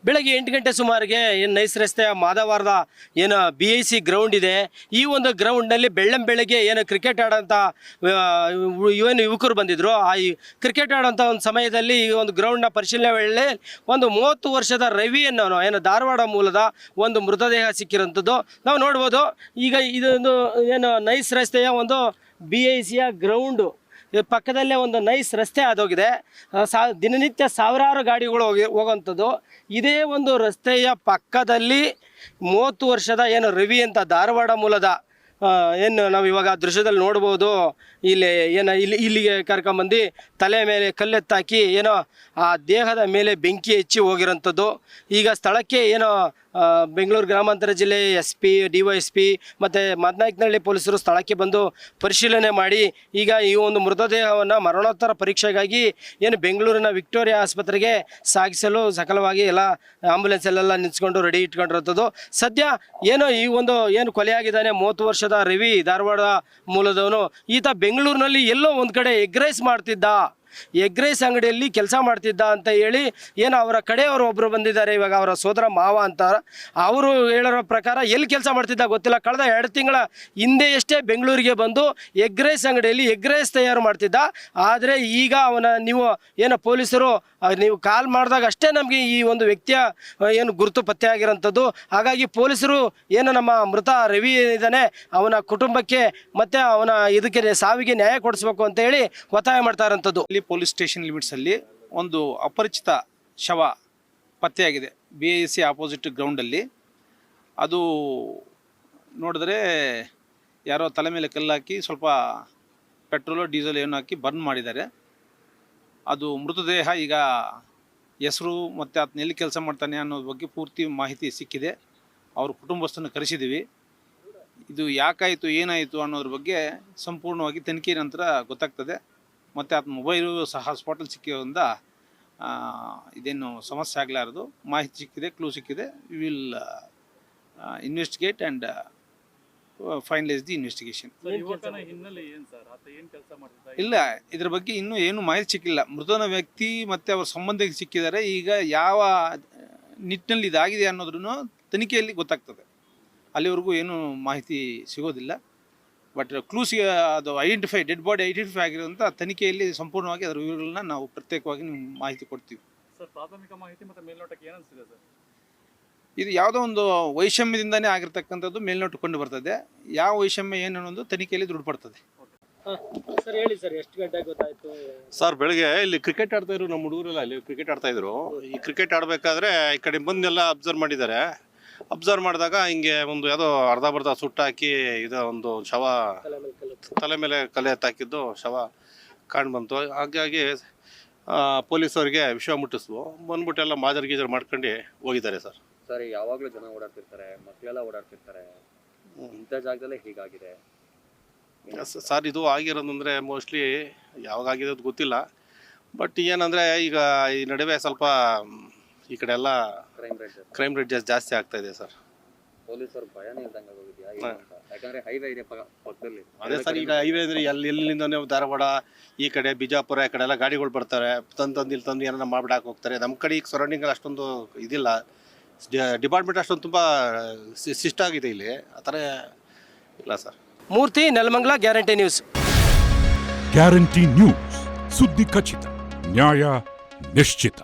ಬೆಳಗ್ಗೆ 8 ಗಂಟೆ ಸುಮಾರಿಗೆ ಏನು ನೈಸ್ ರಸ್ತೆಯ ಮಾದವಾರದ ಏನು BIC ಗ್ರೌಂಡ್ ಇದೆ. ಈ ಒಂದು ಗ್ರೌಂಡ್ನಲ್ಲಿ ಬೆಳಗ್ಗೆ ಏನು ಕ್ರಿಕೆಟ್ ಆಡೋಂಥ ಯುವಕರು ಬಂದಿದ್ದರು. ಆ ಕ್ರಿಕೆಟ್ ಆಡೋಂಥ ಒಂದು ಸಮಯದಲ್ಲಿ ಈ ಒಂದು ಗ್ರೌಂಡ್ನ ಪರಿಶೀಲನೆ ವೇಳೆ ಒಂದು 30 ವರ್ಷದ ರವಿ ಅನ್ನೋನು ಏನು ಧಾರವಾಡ ಮೂಲದ ಒಂದು ಮೃತದೇಹ ಸಿಕ್ಕಿರೋಂಥದ್ದು ನಾವು ನೋಡ್ಬೋದು. ಈಗ ಇದೊಂದು ಏನು ನೈಸ್ ರಸ್ತೆಯ ಒಂದು BICಯ ಗ್ರೌಂಡು ಪಕ್ಕದಲ್ಲೇ ಒಂದು ನೈಸ್ ರಸ್ತೆ ಆದೋಗಿದೆ. ದಿನನಿತ್ಯ ಸಾವಿರಾರು ಗಾಡಿಗಳು ಹೋಗೋವಂಥದ್ದು. ಇದೇ ಒಂದು ರಸ್ತೆಯ ಪಕ್ಕದಲ್ಲಿ 30 ವರ್ಷದ ಏನು ರವಿ ಅಂತ ಧಾರವಾಡ ಮೂಲದ ಏನು ನಾವು ಇವಾಗ ದೃಶ್ಯದಲ್ಲಿ ನೋಡ್ಬೋದು. ಇಲ್ಲಿಗೆ ಕರ್ಕೊಂಬಂದು ತಲೆ ಮೇಲೆ ಕಲ್ಲೆತ್ತಾಕಿ ಏನೋ ಆ ದೇಹದ ಮೇಲೆ ಬೆಂಕಿ ಹೆಚ್ಚಿ ಹೋಗಿರೋಂಥದ್ದು. ಈಗ ಸ್ಥಳಕ್ಕೆ ಏನೋ ಬೆಂಗಳೂರು ಗ್ರಾಮಾಂತರ ಜಿಲ್ಲೆ SP DYSP ಮತ್ತು ಮದನಾಯಕನಹಳ್ಳಿ ಪೊಲೀಸರು ಸ್ಥಳಕ್ಕೆ ಬಂದು ಪರಿಶೀಲನೆ ಮಾಡಿ ಈಗ ಈ ಒಂದು ಮೃತದೇಹವನ್ನು ಮರಣೋತ್ತರ ಪರೀಕ್ಷೆಗಾಗಿ ಏನು ಬೆಂಗಳೂರಿನ ವಿಕ್ಟೋರಿಯಾ ಆಸ್ಪತ್ರೆಗೆ ಸಾಗಿಸಲು ಸಕಲವಾಗಿ ಎಲ್ಲ ಆಂಬುಲೆನ್ಸಲ್ಲೆಲ್ಲ ನಿಂತ್ಕೊಂಡು ರೆಡಿ ಇಟ್ಕೊಂಡಿರೋಂಥದ್ದು. ಸದ್ಯ ಏನೋ ಈ ಒಂದು ಏನು ಕೊಲೆಯಾಗಿದ್ದಾನೆ 30 ವರ್ಷದ ರವಿ ಧಾರವಾಡ ಮೂಲದವನು, ಈತ ಬೆಂಗಳೂರಿನಲ್ಲಿ ಎಲ್ಲೋ ಒಂದು ಕಡೆ ಎಗ್ ರೈಸ್ ಅಂಗಡಿಯಲ್ಲಿ ಕೆಲಸ ಮಾಡ್ತಿದ್ದ ಅಂತ ಹೇಳಿ ಏನು ಅವರ ಕಡೆಯವರು ಒಬ್ಬರು ಬಂದಿದ್ದಾರೆ. ಇವಾಗ ಅವರ ಸೋದರ ಮಾವ ಅಂತ ಅವರು ಹೇಳೋ ಪ್ರಕಾರ ಎಲ್ಲಿ ಕೆಲಸ ಮಾಡ್ತಿದ್ದ ಗೊತ್ತಿಲ್ಲ. ಕಳೆದ 2 ತಿಂಗಳ ಹಿಂದೆಯಷ್ಟೇ ಬೆಂಗಳೂರಿಗೆ ಬಂದು ಎಗ್ ರೈಸ್ ಅಂಗಡಿಯಲ್ಲಿ ಎಗ್ ರೈಸ್ ತಯಾರು ಮಾಡ್ತಿದ್ದ. ಆದರೆ ಈಗ ನೀವು ಏನು ಪೊಲೀಸರು ನೀವು ಕಾಲ್ ಮಾಡಿದಾಗ ಅಷ್ಟೇ ನಮಗೆ ಈ ಒಂದು ವ್ಯಕ್ತಿಯ ಏನು ಗುರುತು ಪತ್ತೆ ಆಗಿರೋಂಥದ್ದು. ಹಾಗಾಗಿ ಪೊಲೀಸರು ಏನು ನಮ್ಮ ಮೃತ ರವಿ ಇದ್ದಾನೆ ಅವನ ಕುಟುಂಬಕ್ಕೆ ಮತ್ತು ಅವನ ಇದಕ್ಕೆ ಸಾವಿಗೆ ನ್ಯಾಯ ಕೊಡಿಸ್ಬೇಕು ಅಂತ ಹೇಳಿ ಒತ್ತಾಯ ಮಾಡ್ತಾ ಇರೋಂಥದ್ದು. ಇಲ್ಲಿ ಪೊಲೀಸ್ ಸ್ಟೇಷನ್ ಲಿಮಿಟ್ಸಲ್ಲಿ ಒಂದು ಅಪರಿಚಿತ ಶವ ಪತ್ತೆಯಾಗಿದೆ BIC ಆಪೋಸಿಟ್ ಗ್ರೌಂಡಲ್ಲಿ. ಅದು ನೋಡಿದ್ರೆ ಯಾರೋ ತಲೆ ಮೇಲೆ ಕಲ್ಲಾಕಿ ಸ್ವಲ್ಪ ಪೆಟ್ರೋಲು ಡೀಸೆಲ್ ಏನು ಹಾಕಿ ಬರ್ನ್ ಮಾಡಿದ್ದಾರೆ. ಅದು ಮೃತದೇಹ ಈಗ ಹೆಸರು ಮತ್ತು ಆತನ ಎಲ್ಲಿ ಕೆಲಸ ಮಾಡ್ತಾನೆ ಅನ್ನೋದ್ರ ಬಗ್ಗೆ ಪೂರ್ತಿ ಮಾಹಿತಿ ಸಿಕ್ಕಿದೆ. ಅವ್ರ ಕುಟುಂಬಸ್ಥನ್ನು ಕರೆಸಿದ್ದೀವಿ. ಇದು ಯಾಕಾಯಿತು ಏನಾಯಿತು ಅನ್ನೋದ್ರ ಬಗ್ಗೆ ಸಂಪೂರ್ಣವಾಗಿ ತನಿಖೆ ನಂತರ ಗೊತ್ತಾಗ್ತದೆ. ಮತ್ತು ಆತನ ಮೊಬೈಲು ಸಹ ಸ್ಪಾಟಲ್ಲಿ ಸಿಕ್ಕಿರೋದ್ರಿಂದ ಇದೇನು ಸಮಸ್ಯೆ ಆಗಲಾರದು. ಮಾಹಿತಿ ಸಿಕ್ಕಿದೆ, ಕ್ಲೂ ಸಿಕ್ಕಿದೆ. We will investigate and finalise the investigation. ಇಲ್ಲ, ಇದ್ರ ಬಗ್ಗೆ ಇನ್ನೂ ಏನು ಮಾಹಿತಿ ಸಿಕ್ಕಿಲ್ಲ. ಮೃತನ ವ್ಯಕ್ತಿ ಮತ್ತು ಅವ್ರ ಸಂಬಂಧಿಗೆ ಸಿಕ್ಕಿದ್ದಾರೆ. ಈಗ ಯಾವ ನಿಟ್ಟಿನಲ್ಲಿ ಇದಾಗಿದೆ ಅನ್ನೋದ್ರೂ ತನಿಖೆಯಲ್ಲಿ ಗೊತ್ತಾಗ್ತದೆ. ಅಲ್ಲಿವರೆಗೂ ಏನು ಮಾಹಿತಿ ಸಿಗೋದಿಲ್ಲ. ಬಟ್ ಕ್ಲೂಸ್ ಅದು ಡೆಡ್ ಬಾಡಿ ಐಡೆಂಟಿಫೈ ಆಗಿರೋಂಥ ತನಿಖೆಯಲ್ಲಿ ಸಂಪೂರ್ಣವಾಗಿ ಅದರ ವಿವರಗಳನ್ನ ನಾವು ಪ್ರತ್ಯೇಕವಾಗಿ ನಿಮ್ಗೆ ಮಾಹಿತಿ ಕೊಡ್ತೀವಿ. ಸರ್, ಪ್ರಾಥಮಿಕ ಮಾಹಿತಿ ಮತ್ತು ಮೇಲ್ನೋಟಕ್ಕೆ ಏನು ಅನಿಸ್ತಿದೆ ಸರ್? ಇದು ಯಾವುದೋ ಒಂದು ವೈಷಮ್ಯದಿಂದನೇ ಆಗಿರ್ತಕ್ಕಂಥದ್ದು ಮೇಲ್ನೋಟ ಕಂಡು ಬರ್ತದೆ. ಯಾವ ವೈಷಮ್ಯ ಏನು ಅನ್ನೋದು ತನಿಖೆಯಲ್ಲಿ ದೃಢಪಡ್ತದೆ. ಸರ್ ಹೇಳಿ ಸರ್, ಎಷ್ಟು ಗಂಟೆಗೆ ಗೊತ್ತಾಯ್ತು? ಸರ್, ಬೆಳಗ್ಗೆ ಇಲ್ಲಿ ಕ್ರಿಕೆಟ್ ಆಡ್ತಾ ಇದ್ರು ನಮ್ಮ ಹುಡುಗರೆಲ್ಲ. ಇಲ್ಲಿ ಕ್ರಿಕೆಟ್ ಆಡ್ತಾ ಇದ್ರು. ಈ ಕ್ರಿಕೆಟ್ ಆಡಬೇಕಾದ್ರೆ ಈ ಕಡೆ ಬಂದೆಲ್ಲ ಅಬ್ಸರ್ವ್ ಮಾಡಿದ್ದಾರೆ. ಅಬ್ಸರ್ವ್ ಮಾಡಿದಾಗ ಹಿಂಗೆ ಒಂದು ಯಾವುದೋ ಅರ್ಧ ಬರ್ಧ ಸುಟ್ಟಾಕಿ ಒಂದು ಶವ ತಲೆ ಮೇಲೆ ಕಲೆ ಎತ್ತಾಕಿದ್ದು ಶವ ಕಾಣ್ಬಂತು. ಹಾಗಾಗಿ ಪೊಲೀಸರಿಗೆ ವಿಷಯ ಮುಟ್ಟಿಸ್ವು. ಬಂದ್ಬಿಟ್ಟು ಎಲ್ಲ ಮಾಜರ್ ಗೀಜರ್ ಮಾಡ್ಕೊಂಡು ಹೋಗಿದ್ದಾರೆ ಸರ್. ಸರ್, ಯಾವಾಗಲೂ ಜನ ಓಡಾಡ್ತಿರ್ತಾರೆ, ಮಕ್ಕಳೆಲ್ಲ ಓಡಾಡ್ತಿರ್ತಾರೆ, ಇಂಥ ಜಾಗದಲ್ಲೇ ಹೀಗಾಗಿದೆ ಸರ್. ಇದು ಆಗಿರೋದಂದರೆ ಮೋಸ್ಟ್ಲಿ ಯಾವಾಗ ಆಗಿದೆ ಅದು ಗೊತ್ತಿಲ್ಲ. ಬಟ್ ಏನಂದರೆ ಈಗ ಈ ನಡುವೆ ಸ್ವಲ್ಪ ಈ ಕಡೆ ಎಲ್ಲ ಕ್ರೈಮ್ ರೇಟ್ ಜಾಸ್ತಿ ಆಗ್ತಾ ಇದೆ ಸರ್. ಪೊಲೀಸರು ಭಯನೇ ಇಲ್ದಂಗೆ ಹೋಗಿದ್ಯಾ? ಯಾಕಂದ್ರೆ ಹೈವೇ ಇದೆ ಪಕ್ಕದಲ್ಲಿ. ಅದೇ ಸರ್, ಈಗ ಹೈವೇ ಅಂದರೆ ಎಲ್ಲಿಂದ ಧಾರವಾಡ ಈ ಕಡೆ ಬಿಜಾಪುರ ಈ ಕಡೆ ಎಲ್ಲ ಗಾಡಿಗಳು ಬರ್ತಾರೆ. ತಂದು ಏನಾರ ಮಾಡ್ಬಿಡಾಕೆ ಹೋಗ್ತಾರೆ. ನಮ್ಮ ಕಡೆ ಈಗ ಸರೌಂಡಿಂಗಲ್ಲಿ ಅಷ್ಟೊಂದು ಇದಿಲ್ಲ. ಡಿಪಾರ್ಟ್ಮೆಂಟ್ ಅಷ್ಟೊಂದು ತುಂಬ ಶಿಸ್ಟಾಗಿದೆ ಇಲ್ಲಿ. ಆ ಥರ ಇಲ್ಲ sir. Murthy, Nelamangala, guarantee news. Guarantee news, ಸುದ್ದಿ ಖಚಿತ, ನ್ಯಾಯ ನಿಶ್ಚಿತ.